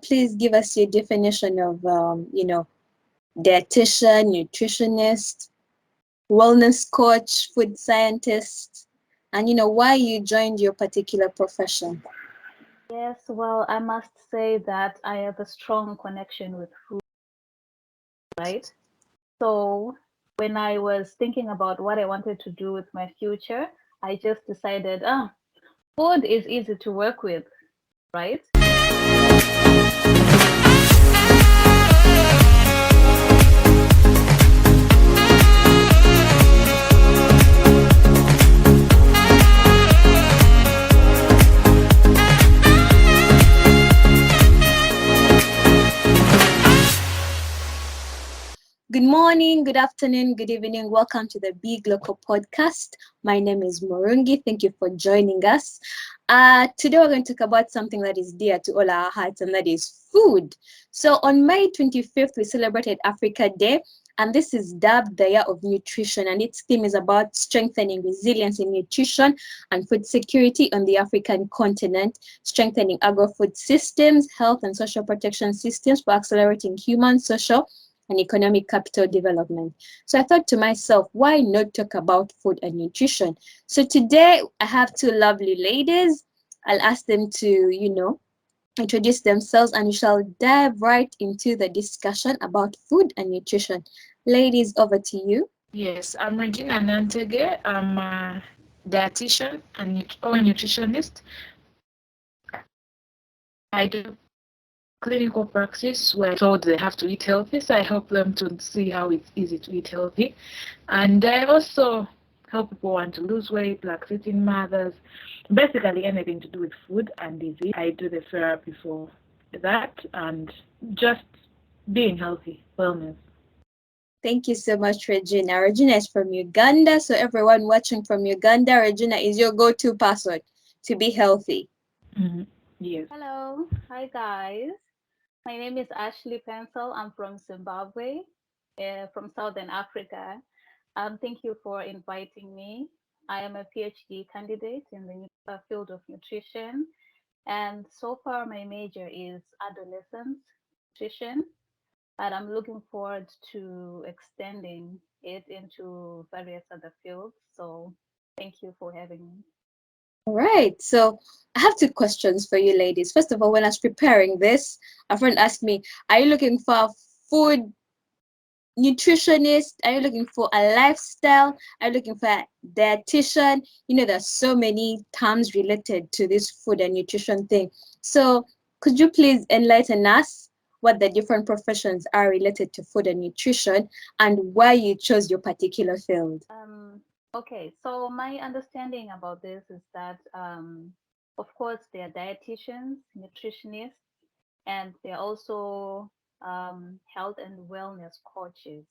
Please give us your definition of, dietitian, nutritionist, wellness coach, food scientist, and, why you joined your particular profession. Yes, well, I must say that I have a strong connection with food, right? So when I was thinking about what I wanted to do with my future, I just decided, food is easy to work with, right? Good morning, good afternoon, good evening. Welcome to the Big Local Podcast. My name is Morungi. Thank you for joining us. Today we're going to talk about something that is dear to all our hearts, and that is food. So on May 25th, we celebrated Africa Day, and this is dubbed the Year of Nutrition, and its theme is about strengthening resilience in nutrition and food security on the African continent, strengthening agro-food systems, health and social protection systems for accelerating human, social, and economic capital development. So I thought to myself, why not talk about food and nutrition? So today I have two lovely ladies. I'll ask them to, introduce themselves, and we shall dive right into the discussion about food and nutrition. Ladies, over to you. Yes, I'm Regina Nantege. I'm a dietitian and or nutritionist. I do clinical practice where told they have to eat healthy, so I help them to see how it's easy to eat healthy. And I also help people want to lose weight, lactating mothers, basically anything to do with food and disease. I do the therapy for that and just being healthy, wellness. Thank you so much, Regina. Regina is from Uganda, so everyone watching from Uganda, Regina is your go-to person to be healthy. Mm-hmm. Yes. Hello, hi guys. My name is Ashleigh Pencil. I'm from Zimbabwe, from Southern Africa. Thank you for inviting me. I am a PhD candidate in the field of nutrition, and so far my major is adolescent nutrition, but I'm looking forward to extending it into various other fields. So thank you for having me. All right, so I have two questions for you ladies. First of all, when I was preparing this, a friend asked me, are you looking for a food nutritionist? Are you looking for a lifestyle? Are you looking for a dietitian? There's so many terms related to this food and nutrition thing. So could you please enlighten us what the different professions are related to food and nutrition and why you chose your particular field? Okay, so my understanding about this is that, of course, they are dietitians, nutritionists, and they're also health and wellness coaches.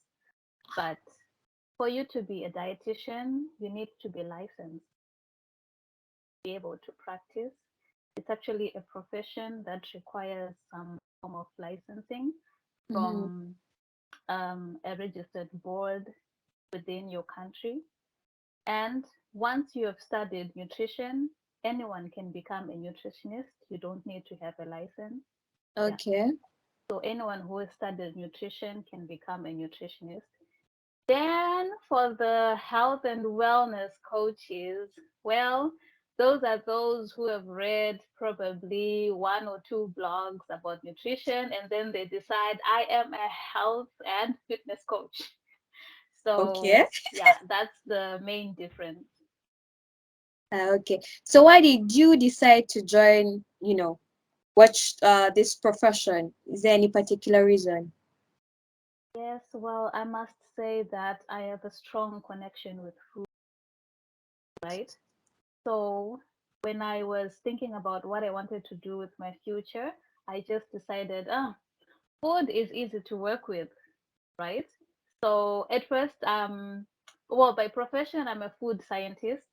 But for you to be a dietitian, you need to be licensed, be able to practice. It's actually a profession that requires some form of licensing Mm-hmm. from a registered board within your country. And once you have studied nutrition, anyone can become a nutritionist. You don't need to have a license. Yeah. Okay. So anyone who has studied nutrition can become a nutritionist. Then for the health and wellness coaches, well, those are those who have read probably one or two blogs about nutrition and then they decide I am a health and fitness coach. Okay. So yeah, that's the main difference. Okay. So why did you decide to join, watch this profession? Is there any particular reason? Yes, well, I must say that I have a strong connection with food, right? So when I was thinking about what I wanted to do with my future, I just decided, food is easy to work with, right? So at first, well, by profession, I'm a food scientist.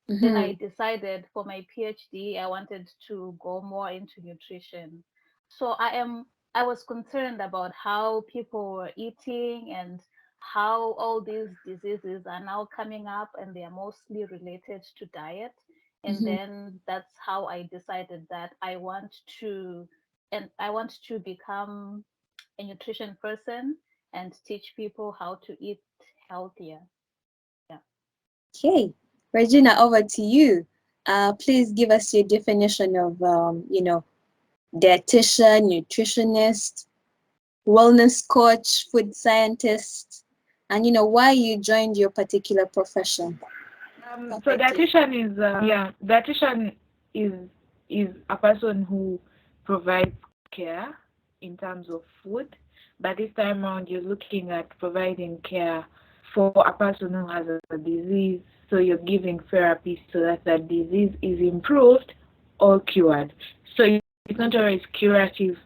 Then I Mm-hmm. decided for my PhD, I wanted to go more into nutrition. So I was concerned about how people were eating and how all these diseases are now coming up and they are mostly related to diet. And Mm-hmm. then that's how I decided that I want to and I want to become a nutrition person and teach people how to eat healthier. Yeah. Okay, Regina, over to you. Please give us your definition of, dietitian, nutritionist, wellness coach, food scientist, and why you joined your particular profession. So Perfect. dietitian is a person who provides care in terms of food, but this time around you're looking at providing care for a person who has a disease. So you're giving therapy so that that disease is improved or cured. So it's not always curative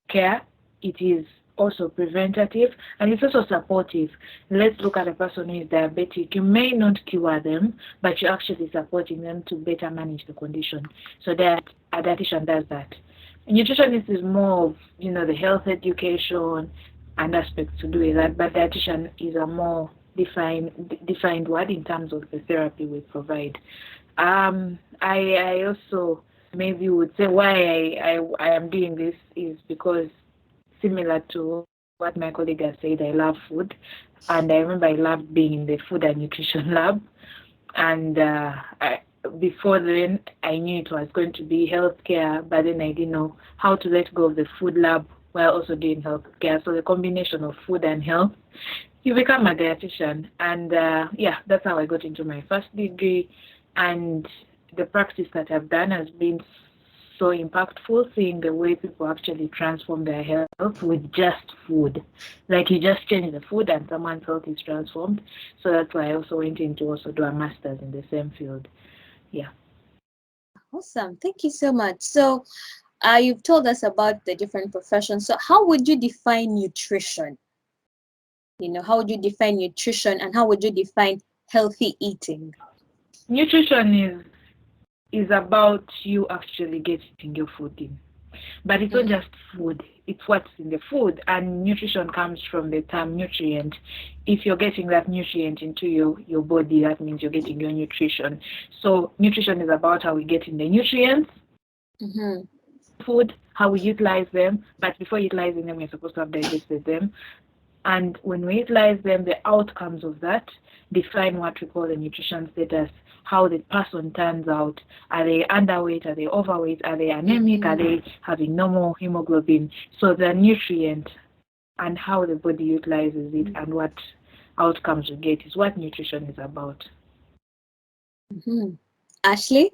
care, it is also preventative, and it's also supportive. Let's look at a person who is diabetic. You may not cure them, but you're actually supporting them to better manage the condition. So that a dietitian does that. A nutritionist is more of, the health education and aspects to do with that, but dietitian is a more defined word in terms of the therapy we provide. I also maybe would say why I am doing this is because similar to what my colleague has said, I love food. And I remember I loved being in the food and nutrition lab. And before then, I knew it was going to be healthcare, but then I didn't know how to let go of the food lab while also doing healthcare. So the combination of food and health, you become a dietitian. And that's how I got into my first degree. And the practice that I've done has been so impactful, seeing the way people actually transform their health with just food. Like you just change the food and someone's health is transformed. So that's why I also went in to also do a master's in the same field. Yeah. Awesome. Thank you so much. So, you've told us about the different professions. So, how would you define nutrition? How would you define nutrition and how would you define healthy eating? Nutrition is about you actually getting your food in. But it's not just food, it's what's in the food. And nutrition comes from the term nutrient. If you're getting that nutrient into your body, that means you're getting your nutrition. So nutrition is about how we get in the nutrients, Mm-hmm. food, how we utilize them. But before utilizing them, we're supposed to have digested them. And when we utilize them, the outcomes of that define what we call the nutrition status, how the person turns out. Are they underweight? Are they overweight? Are they anemic? Are they having normal hemoglobin? So the nutrient and how the body utilizes it and what outcomes we get is what nutrition is about. Mm-hmm. Ashleigh?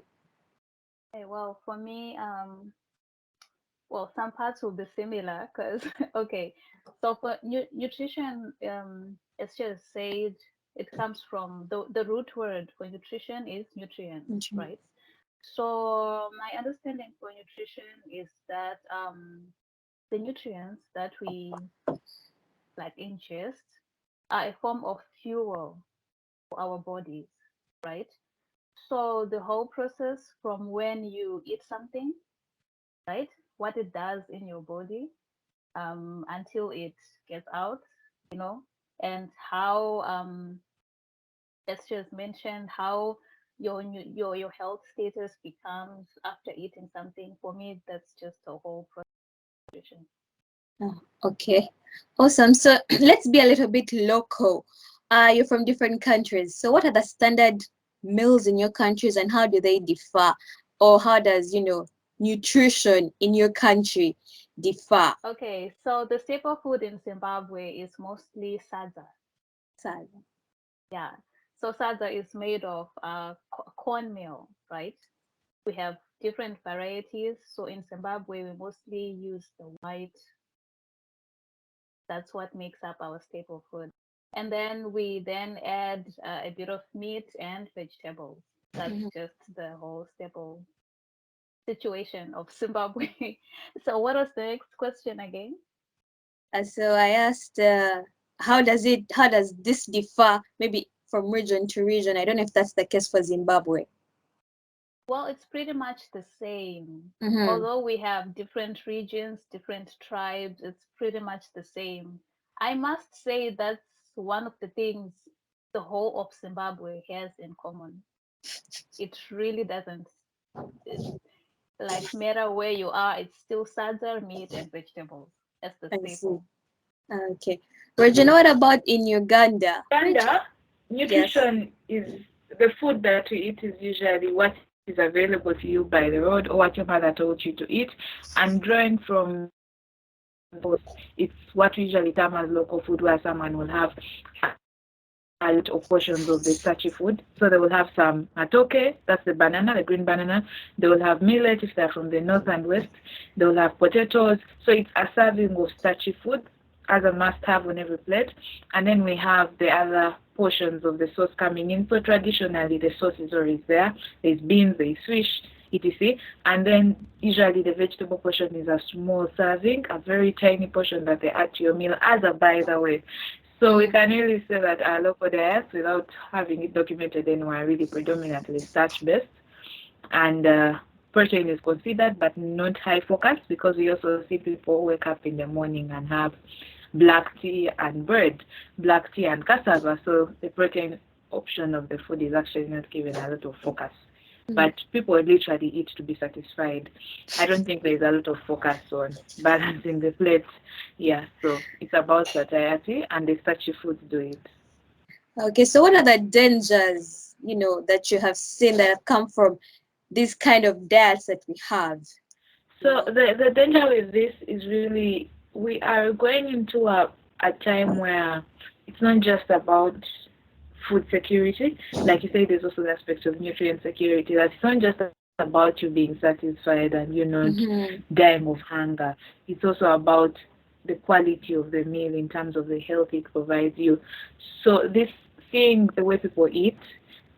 Okay, well, for me, well, some parts will be similar because, okay, so for nutrition, it's just said it comes from the root word for nutrition is nutrients, right? So my understanding for nutrition is that the nutrients that we like ingest are a form of fuel for our bodies, right? So the whole process from when you eat something, right, what it does in your body until it gets out, you know, and how let's just mention how your health status becomes after eating something. For me, that's just a whole process. Oh, okay. Awesome. So let's be a little bit local. You're from different countries. So what are the standard meals in your countries and how do they differ? Or how does, nutrition in your country differ? Okay, so the staple food in Zimbabwe is mostly sadza. Sad. Yeah. So sadza is made of cornmeal, right? We have different varieties. So in Zimbabwe, we mostly use the white. That's what makes up our staple food. And then we then add a bit of meat and vegetables. That's Mhm. just the whole staple situation of Zimbabwe. So what was the next question again? So I asked, how does this differ maybe from region to region? I don't know if that's the case for Zimbabwe. Well, it's pretty much the same. Mm-hmm. Although we have different regions, different tribes, it's pretty much the same. I must say that's one of the things the whole of Zimbabwe has in common. It really doesn't. Like, matter where you are, it's still sadza, meat, and vegetables. That's the I see. staple. Okay. Regina, what about in Uganda? Uganda, Yes. nutrition is the food that we eat is usually what is available to you by the road or what your mother told you to eat. And drawing from those, it's what we usually term as local food, where someone will have a lot of portions of the starchy food. So they will have some matoke, that's the banana, the green banana. They will have millet if they're from the north and west. They will have potatoes. So it's a serving of starchy food as a must-have on every plate. And then we have the other portions of the sauce coming in. So traditionally, the sauce is always there. There's beans, there's fish, etc. And then usually the vegetable portion is a small serving, a very tiny portion that they add to your meal as a by the way. So we can really say that our local diets, without having it documented anywhere, are really predominantly starch-based. And protein is considered, but not high focus, because we also see people wake up in the morning and have black tea and bread, black tea and cassava. So the protein option of the food is actually not given a lot of focus. But people literally eat to be satisfied. I don't think there's a lot of focus on balancing the plate. Yeah, so it's about satiety, and the starchy foods do it. Okay, so what are the dangers, that you have seen that have come from these kind of diets that we have? So the danger with this is really we are going into a time where it's not just about food security. Like you say, there's also the aspect of nutrient security. That it's not just about you being satisfied and you're not Mm-hmm. dying of hunger. It's also about the quality of the meal in terms of the health it provides you. So this seeing the way people eat,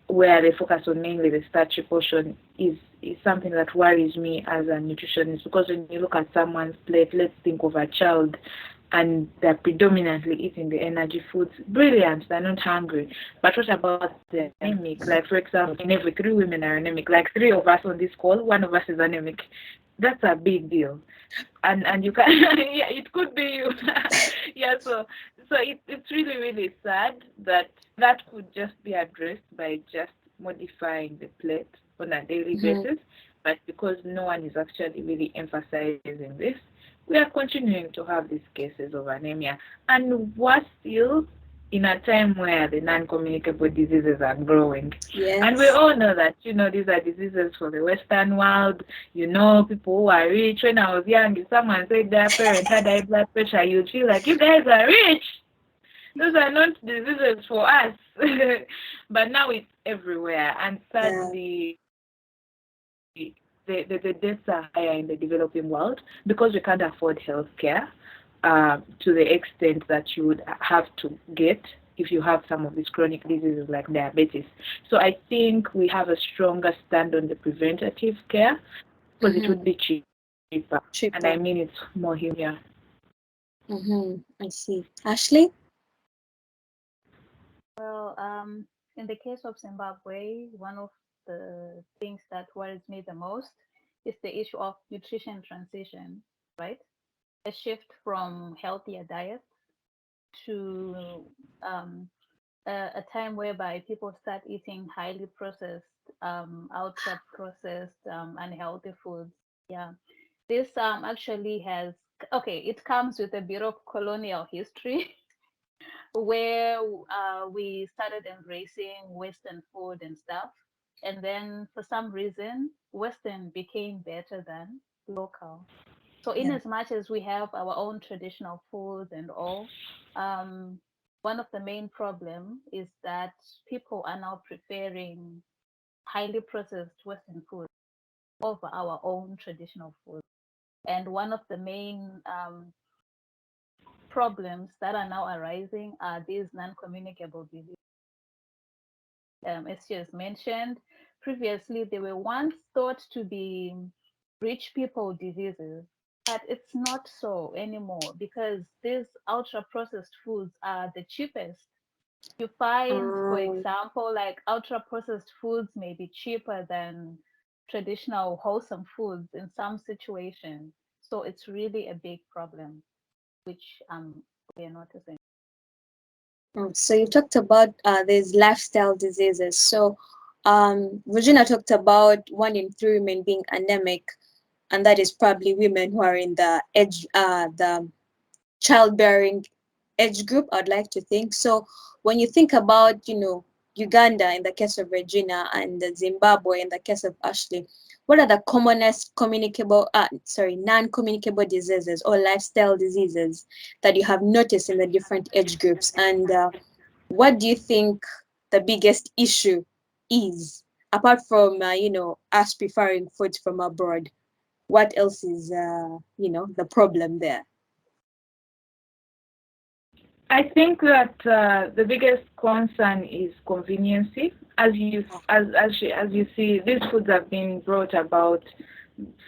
where they focus on mainly the starchy portion, is something that worries me as a nutritionist, because when you look at someone's plate, let's think of a child, and they're predominantly eating the energy foods. Brilliant, they're not hungry. But what about the anemic? Like, for example, in every three women are anemic. Like, three of us on this call, one of us is anemic. That's a big deal. And you can yeah, it could be you. Yeah, so it's really really sad that that could just be addressed by just modifying the plate on a daily basis, but because no one is actually really emphasizing this, we are continuing to have these cases of anemia. And worse still, in a time where the non-communicable diseases are growing. And we Yes. all know that, these are diseases for the Western world. People who are rich. When I was young, if someone said their parent had high blood pressure, you'd feel like, you guys are rich. Those are not diseases for us. But now it's everywhere. And Yeah. sadly, the deaths are higher in the developing world because we can't afford health care to the extent that you would have to get if you have some of these chronic diseases like diabetes. So I think we have a stronger stand on the preventative care because it Mm-hmm. would be cheaper. And I mean Cheaper. it's more human. Mm-hmm. I see. Ashley? Well, in the case of Zimbabwe, one of the things that worries me the most is the issue of nutrition transition, right? A shift from healthier diets to a time whereby people start eating highly processed, ultra processed, unhealthy foods. Yeah, this actually has, okay, it comes with a bit of colonial history where we started embracing Western food and stuff. And then for some reason, Western became better than local. So in Yeah. as much as we have our own traditional foods and all, um, one of the main problem is that people are now preferring highly processed Western food over our own traditional food. And one of the main problems that are now arising are these non-communicable diseases. As she has mentioned previously, they were once thought to be rich people diseases, but it's not so anymore because these ultra processed foods are the cheapest. You find, for Um, example, like ultra processed foods may be cheaper than traditional wholesome foods in some situations. So it's really a big problem, which we're noticing. so you talked about these lifestyle diseases. So Regina talked about 1 in 3 women being anemic. and that is probably women who are in the childbearing age group, I'd like to think. So when you think about, Uganda in the case of Regina and Zimbabwe in the case of Ashleigh, what are the commonest non-communicable diseases or lifestyle diseases that you have noticed in the different age groups? And what do you think the biggest issue is, apart from, us preferring foods from abroad? What else is, the problem there? I think that the biggest concern is conveniency. As you see, these foods have been brought about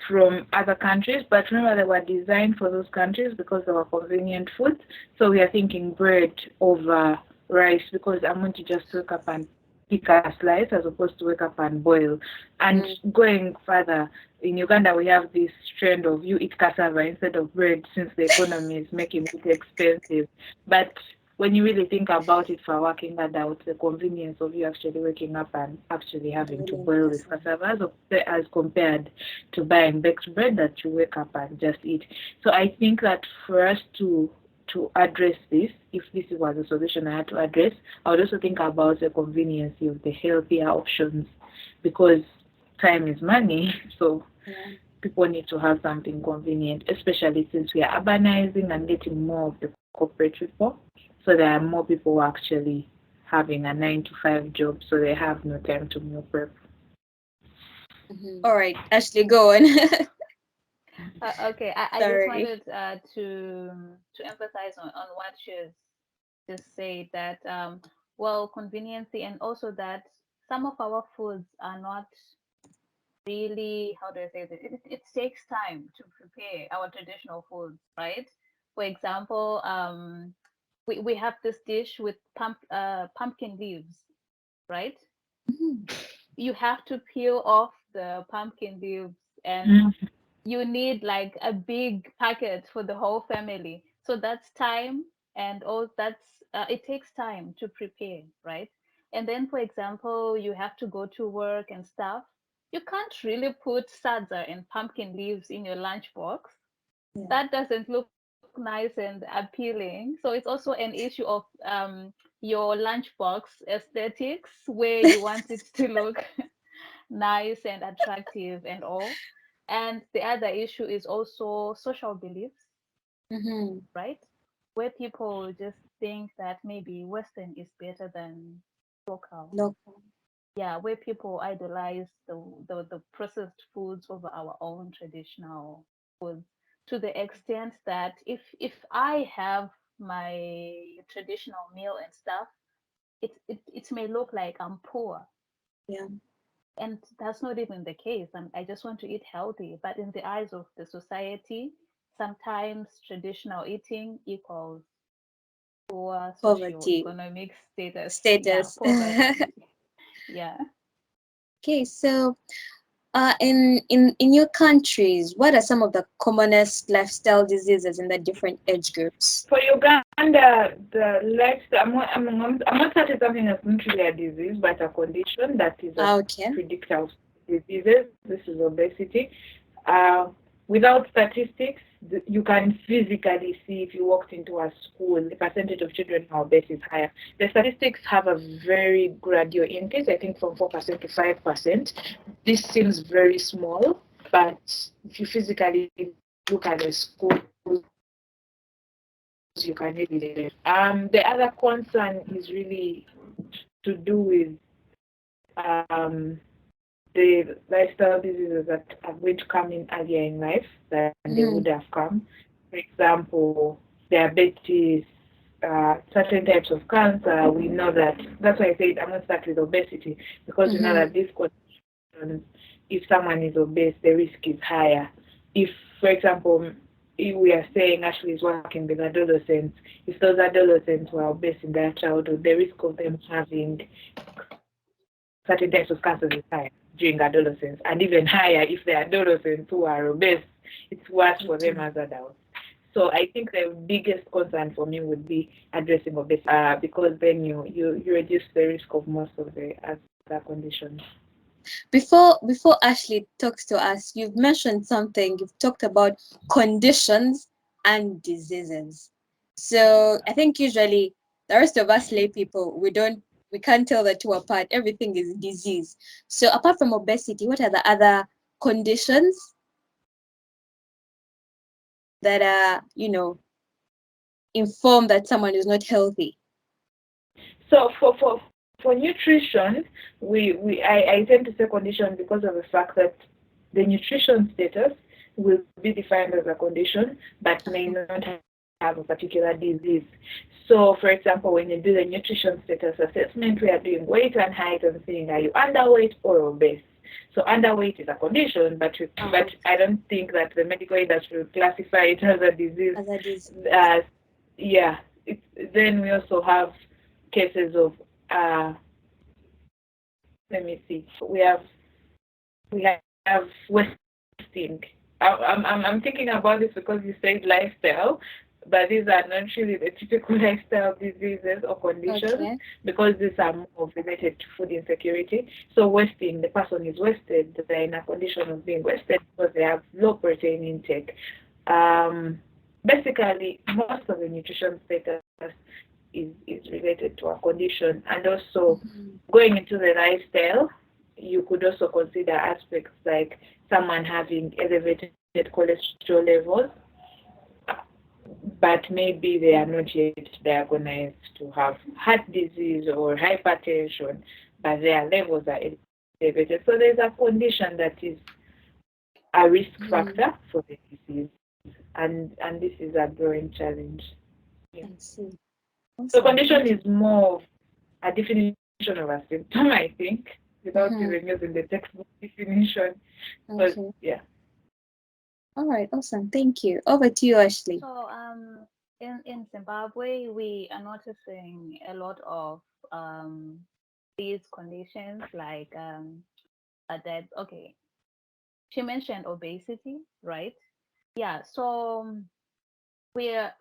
from other countries, but remember they were designed for those countries because they were convenient foods. So we are thinking bread over rice because I'm going to just wake up and pick a slice as opposed to wake up and boil. And going further, in Uganda we have this trend of you eat cassava instead of bread since the economy is making it expensive. But when you really think about it for working adults, the convenience of you actually waking up and actually having to boil this cassava as compared to buying baked bread that you wake up and just eat. So I think that for us to address this, if this was a solution I had to address, I would also think about the convenience of the healthier options because time is money. So people need to have something convenient, especially since we are urbanizing and getting more of the corporate people. So there are more people actually having a 9 to 5 job, so they have no time to meal prep. All right, Ashleigh, go on. Okay, I just wanted to emphasize on what she's just said, that conveniency, and also that some of our foods are not really, how do I say this? It takes time to prepare our traditional foods, right? For example, we have this dish with pumpkin leaves, right? You have to peel off the pumpkin leaves, and you need like a big packet for the whole family. So that's time, and all that's it takes time to prepare, right? And then, for example, you have to go to work and stuff. You can't really put sadza and pumpkin leaves in your lunchbox. That doesn't look nice and appealing. So it's also an issue of your lunchbox aesthetics, where you want it to look nice and attractive and all. And the other issue is also social beliefs, right? Where people just think that maybe Western is better than local. Local. Yeah, where people idolize the processed foods over our own traditional foods, to the extent that if I have my traditional meal and stuff, it may look like I'm poor. Yeah. And that's not even the case. I just want to eat healthy. But in the eyes of the society, sometimes traditional eating equals poor Poverty socioeconomic status. Yeah, status. poverty. Yeah. Okay, so in your countries, what are some of the commonest lifestyle diseases in the different age groups? For Uganda, the lifestyle, I'm not starting something that's not really a disease, but a condition that is a predictor of diseases. This is obesity. Without statistics, you can physically see if you walked into a school, the percentage of children who are obese is higher. The statistics have a very gradual increase, I think from 4% to 5%. This seems very small, but if you physically look at the schools, you can really do it. The other concern is really to do with the lifestyle diseases that are going to come in earlier in life than they would have come. For example, diabetes, certain types of cancer. We know that's why I said I'm going to start with obesity, because we know that these conditions, if someone is obese, the risk is higher. If, for example, if we are saying Ashleigh is working with adolescents, if those adolescents were obese in their childhood, the risk of them having certain types of cancer is higher during adolescence, and even higher if the adolescents who are obese. It's worse for them as adults. So I think the biggest concern for me would be addressing obesity, because then you reduce the risk of most of the other conditions. Before Ashleigh talks to us, you've mentioned something. You've talked about conditions and diseases. So I think usually the rest of us lay people, we can't tell the two apart. Everything is disease. So apart from obesity, what are the other conditions that are, inform that someone is not healthy? So for nutrition, I tend to say condition because of the fact that the nutrition status will be defined as a condition, but may not have a particular disease. So, for example, when you do the nutrition status assessment, we are doing weight and height and saying, are you underweight or obese? So underweight is a condition, but I don't think that the medical industry will classify it as a disease. As a disease. Yeah. Then we also have cases of let me see. We have wasting. I'm thinking about this because you said lifestyle, but these are not really the typical lifestyle diseases or conditions, because these are more related to food insecurity. So wasting, the person is wasted. They're in a condition of being wasted because they have low protein intake. Basically, most of the nutrition status is related to a condition, and also going into the lifestyle, you could also consider aspects like someone having elevated cholesterol levels, but maybe they are not yet diagnosed to have heart disease or hypertension, but their levels are elevated. So there's a condition that is a risk factor for the disease, and this is a growing challenge. Yeah. I see. So condition is more a definition of a symptom, I think, without even using the textbook definition. But yeah. All right, awesome. Thank you. Over to you, Ashleigh. So in Zimbabwe, we are noticing a lot of these conditions like that. Okay, she mentioned obesity, right? Yeah. So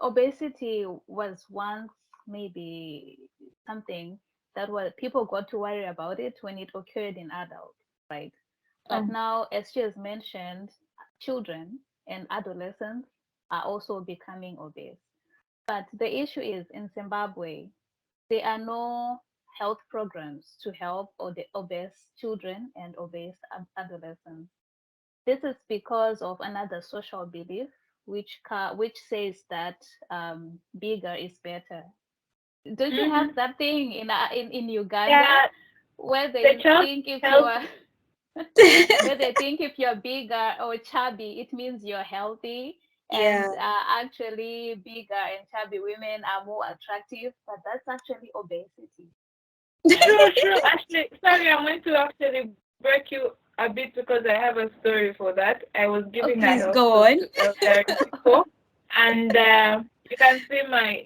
obesity was once maybe something that was people got to worry about it when it occurred in adults, right? But now, as she has mentioned, children and adolescents are also becoming obese. But the issue is in Zimbabwe, there are no health programs to help obese children and obese adolescents. This is because of another social belief which says that bigger is better. Don't you have that thing in Uganda where they think if you are where they think if you're bigger or chubby, it means you're healthy, and actually bigger and chubby women are more attractive, but that's actually obesity. True. Actually, sorry, I'm going to actually break you a bit because I have a story for that. I was giving a health talk to elderly people, and you can see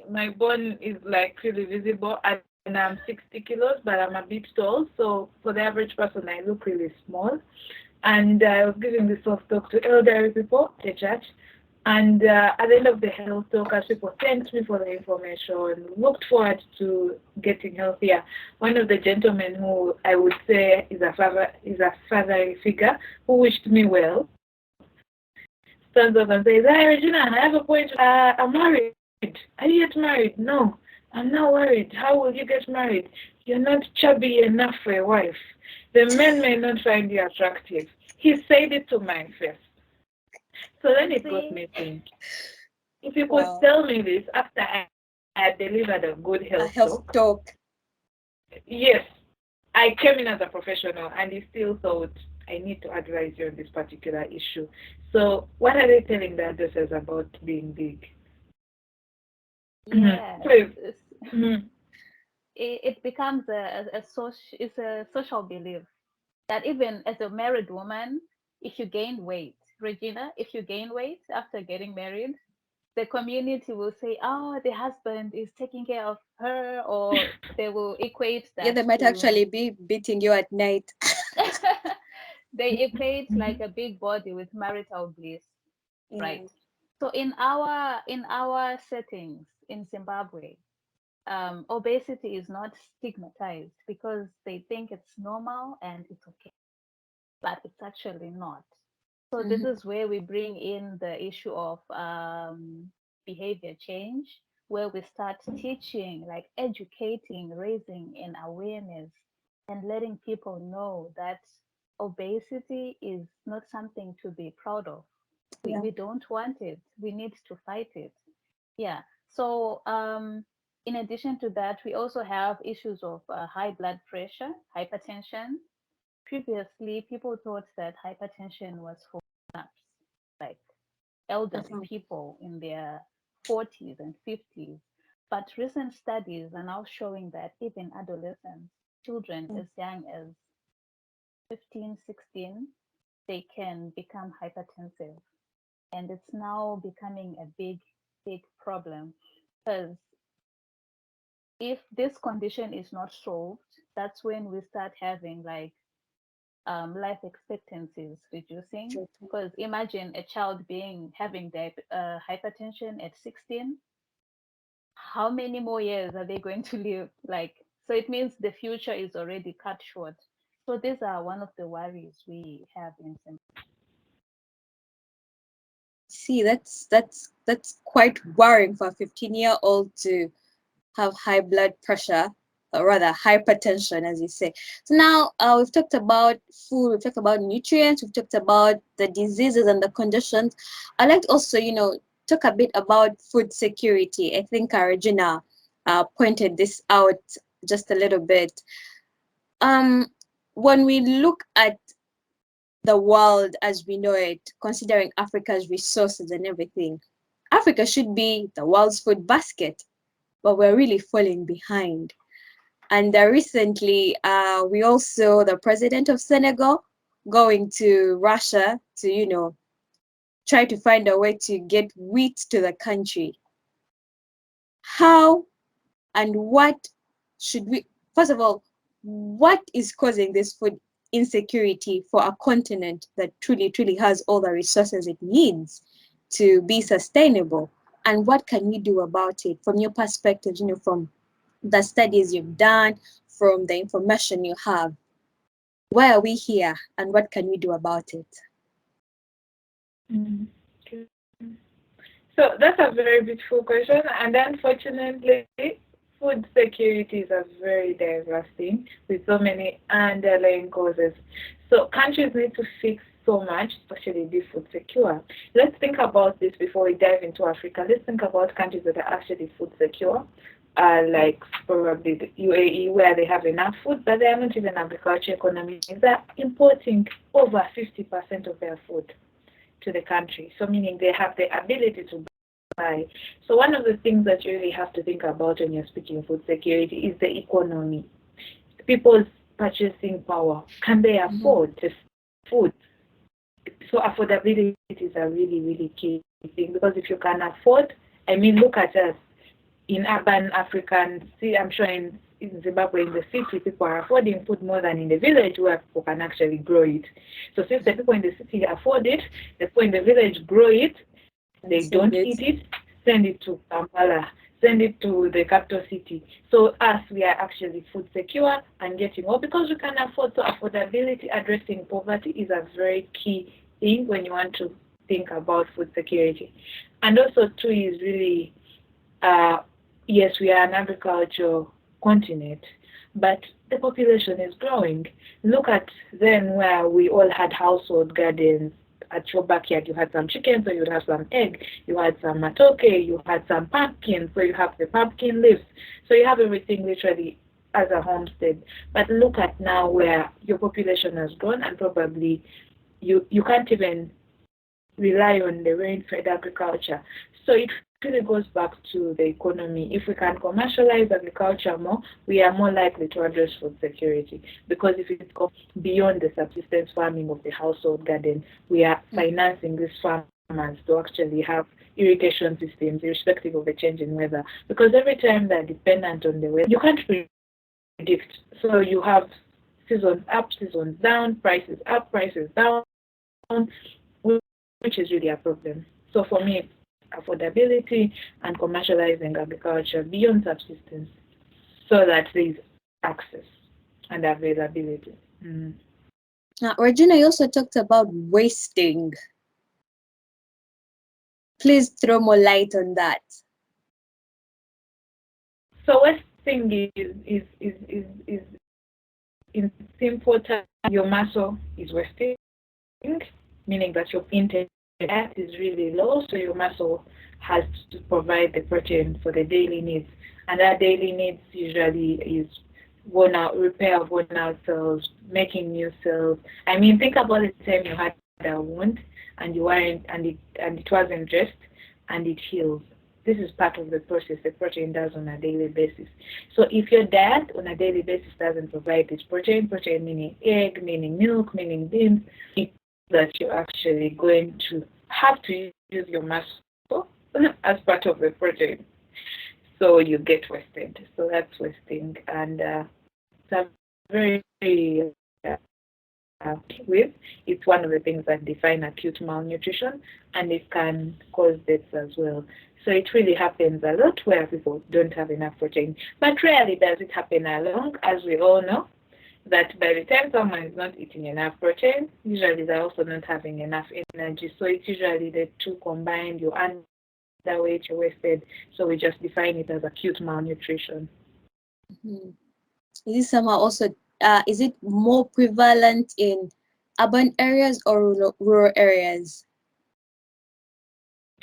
my bone is like really visible, and I'm 60 kilos, but I'm a bit tall. So for the average person, I look really small. And I was giving this health talk to elderly people at the church. And at the end of the health talk, as people thanked me for the information, looked forward to getting healthier, one of the gentlemen who I would say is a fatherly figure who wished me well stands up and says, "Hi, Regina, I have a point. I'm married. Are you yet married? No, I'm not worried. How will you get married? You're not chubby enough for a wife. The men may not find you attractive." He said it to my face. So then it got me thinking. If you could tell me this after I had delivered a good health talk. Yes, I came in as a professional and he still thought I need to advise you on this particular issue. So what are they telling the adults about being big? Yes. It becomes it's a social belief that even as a married woman, if you gain weight, Regina, if you gain weight after getting married, the community will say, "Oh, the husband is taking care of her," or they will equate that. Yeah, they might actually be beating you at night. They equate like a big body with marital bliss, right? So in our settings in Zimbabwe, obesity is not stigmatized because they think it's normal and it's okay. but it's actually not. So this is where we bring in the issue of behavior change, where we start teaching, like educating, raising an awareness, and letting people know that obesity is not something to be proud of. Yeah. We don't want it. We need to fight it. Yeah. So in addition to that, we also have issues of high blood pressure, hypertension. Previously, people thought that hypertension was for grown-ups, like elderly Mhm. people in their 40s and 50s. But recent studies are now showing that even adolescents, children as young as 15, 16, they can become hypertensive. And it's now becoming a big, big problem because if this condition is not solved, that's when we start having like life expectancies reducing. Sure. Because imagine a child having hypertension at 16. How many more years are they going to live? Like, so it means the future is already cut short. So these are one of the worries we have in Zimbabwe. See, that's quite worrying for a 15-year-old to have high blood pressure, or rather hypertension, as you say. So now we've talked about food, we've talked about nutrients, we've talked about the diseases and the conditions. I'd like to also, talk a bit about food security. I think Regina pointed this out just a little bit. Um, when we look at the world as we know it, considering Africa's resources and everything, Africa should be the world's food basket, but we're really falling behind. And recently, we also the president of Senegal going to Russia to, try to find a way to get wheat to the country. How and what should we, first of all, what is causing this food insecurity for a continent that truly, truly has all the resources it needs to be sustainable? And what can we do about it from your perspective, from the studies you've done, from the information you have? Why are we here and what can we do about it? Mm. Okay. So that's a very beautiful question, and unfortunately, food security is a very diverse thing with so many underlying causes. So countries need to fix so much, especially be food secure. Let's think about this before we dive into Africa. Let's think about countries that are actually food secure, like probably the UAE, where they have enough food, but they are not even agriculture economies. They're importing over 50% of their food to the country. So meaning they have the ability to buy. So one of the things that you really have to think about when you're speaking food security is the economy. People's purchasing power. Can they afford the food? So affordability is a really, really key thing, because if you can afford, I mean, look at us in urban African, see, I'm sure in Zimbabwe, in the city, people are affording food more than in the village where people can actually grow it. So since the people in the city afford it, the people in the village grow it, they don't eat it, send it to Kampala, send it to the capital city. So us, we are actually food secure and getting more because we can afford. So affordability, addressing poverty is a very key thing when you want to think about food security. And also too is really, yes, we are an agricultural continent, but the population is growing. Look at then where we all had household gardens. At your backyard, you had some chickens, so you would have some egg. You had some matoke, you had some pumpkin, so you have the pumpkin leaves. So you have everything literally as a homestead. But look at now where your population has grown, and probably you can't even rely on the rain-fed agriculture. So it really goes back to the economy. If we can commercialize agriculture more, we are more likely to address food security. Because if it goes beyond the subsistence farming of the household garden, we are financing these farmers to actually have irrigation systems, irrespective of the change in weather. Because every time they're dependent on the weather, you can't predict. So you have seasons up, seasons down, prices up, prices down, which is really a problem. So for me, affordability and commercializing agriculture beyond subsistence so that there is access and availability. Regina, you also talked about wasting. Please throw more light on that. So wasting is in simple terms, your muscle is wasting, meaning that your intake of fat is really low, so your muscle has to provide the protein for the daily needs. And that daily needs usually is worn out, repair of worn out cells, making new cells. I mean, think about the time you had a wound and you weren't, and it wasn't dressed and it heals. This is part of the process the protein does on a daily basis. So if your diet on a daily basis doesn't provide this protein meaning egg, meaning milk, meaning beans, that you're actually going to have to use your muscle as part of the protein. So you get wasted. So that's wasting. And it's a very, with it's one of the things that define acute malnutrition, and it can cause deaths as well. So it really happens a lot where people don't have enough protein. But rarely does it happen alone, as we all know that by the time someone is not eating enough protein, usually they're also not having enough energy. So it's usually the two combined, you're underweight, you're wasted. So we just define it as acute malnutrition. Mhm. Is this somehow also, is it more prevalent in urban areas or rural areas?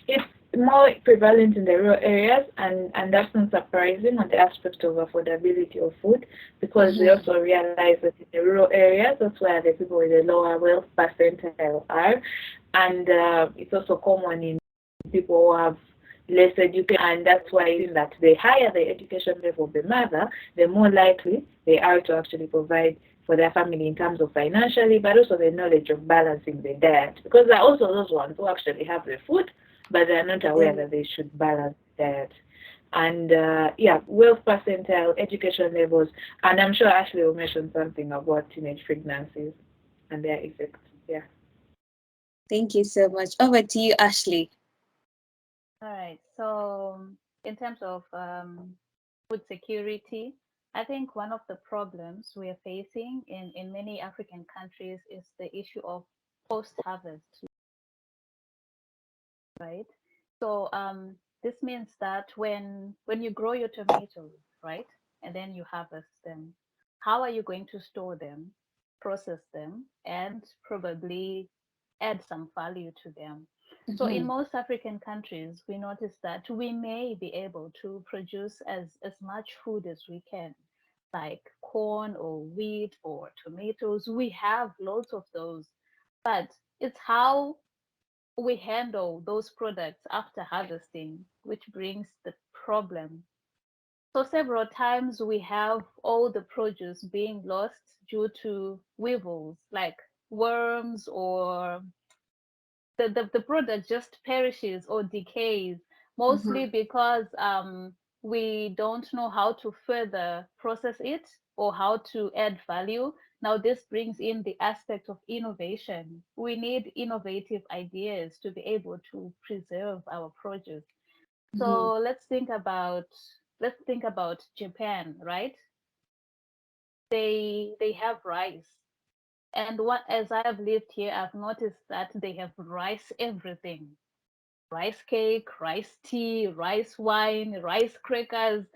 It's more prevalent in the rural areas, and that's not surprising on the aspect of affordability of food, because we also realize that in the rural areas, that's where the people with the lower wealth percentile are. And it's also common in people who have less education, and that's why in that the higher the education level of the mother, the more likely they are to actually provide for their family in terms of financially, but also the knowledge of balancing the diet. Because there are also those ones who actually have the food, but they're not aware that they should balance diet. And yeah, wealth percentile, education levels, and I'm sure Ashleigh will mention something about teenage pregnancies and their effects. Yeah. Thank you so much. Over to you, Ashleigh. All right. So, in terms of food security, I think one of the problems we are facing in many African countries is the issue of post-harvest, right? So, this means that when you grow your tomatoes, right, and then you harvest them, how are you going to store them, process them, and probably add some value to them? So in Mhm. most African countries, we notice that we may be able to produce as much food as we can, like corn or wheat or tomatoes. We have lots of those, but it's how we handle those products after harvesting, which brings the problem. So several times we have all the produce being lost due to weevils, like worms, or the product just perishes or decays, mostly Mhm. because we don't know how to further process it or how to add value. Now, this brings in the aspect of innovation. We need innovative ideas to be able to preserve our produce. Mhm. So let's think about Japan, right? They have rice, and what as I have lived here, I've noticed that they have rice everything: rice cake, rice tea, rice wine, rice crackers,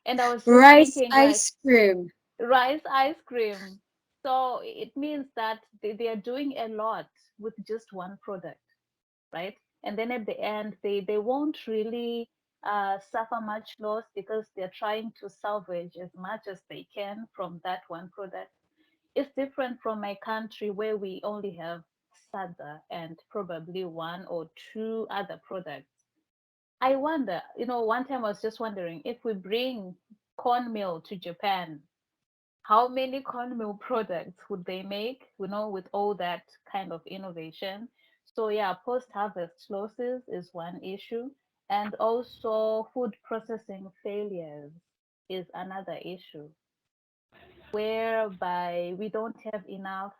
And I was just Rice thinking, like, ice cream. rice ice cream. So it means that they are doing a lot with just one product, right? And then at the end, they won't really suffer much loss because they're trying to salvage as much as they can from that one product. It's different from my country where we only have sada and probably one or two other products. I wonder, one time I was just wondering, if we bring cornmeal to Japan, how many cornmeal products would they make, with all that kind of innovation? So yeah, post-harvest losses is one issue, and also food processing failures is another issue, whereby we don't have enough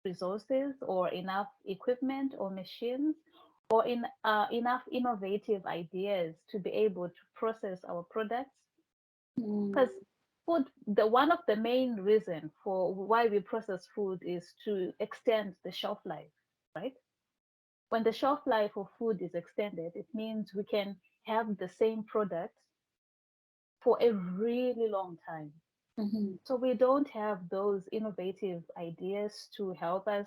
resources or enough equipment or machines or enough innovative ideas to be able to process our products. Mm. Because one of the main reason for why we process food is to extend the shelf life, right? When the shelf life of food is extended, it means we can have the same product for a really long time. Mhm. So we don't have those innovative ideas to help us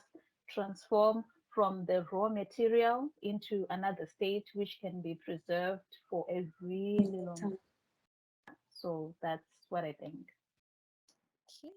transform from the raw material into another state which can be preserved for a really long time. So that's what I think. Okay.